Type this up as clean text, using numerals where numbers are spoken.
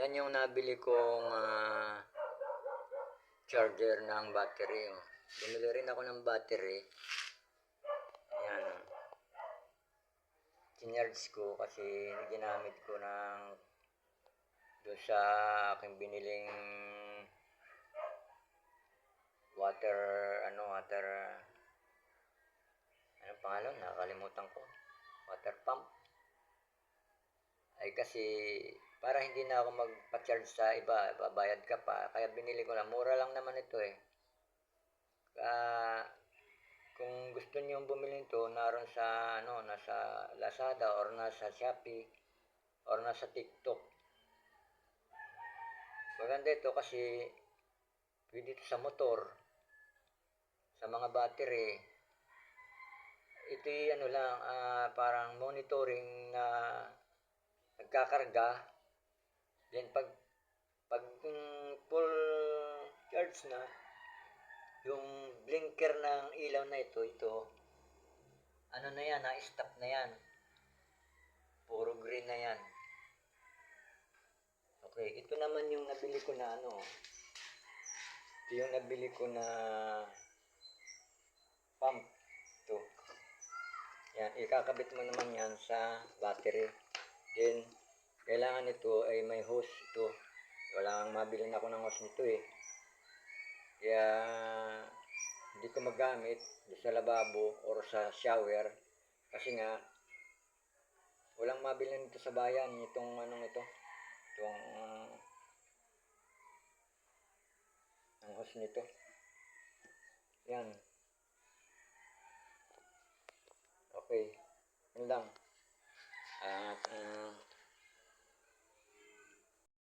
Yan yung nabili kong charger ng battery. Bumili rin ako ng battery. Yan. Chinerge ko kasi ginamit ko ng doon sa aking biniling water anong pangalan? Nakakalimutan ko. Water pump. Ay kasi para hindi na ako magpa-charge sa iba, babayad ka pa. Kaya binili ko na, mura lang naman ito eh. Kung gusto niyo bumili nito, naroon sa nasa Lazada or nasa Shopee or nasa TikTok. Maganda ito kasi pwede ito sa motor, sa mga battery. Ito lang, parang monitoring na nagkakarga. Then pag full charge na, yung blinker ng ilaw na ito na yan, na-stop na yan. Puro green na yan. Okay, ito naman yung nabili ko na ito yung nabili ko na pump. Ito. Yan, ikakabit mo naman yan sa battery. Then, kailangan ito ay may hose ito. Wala kang mabili na ako ng hose nito eh. Kaya, hindi ko magamit sa lababo or sa shower. Kasi nga, walang mabili nito sa bayan. Itong ang hose nito. Yan. Okay. Yun lang. At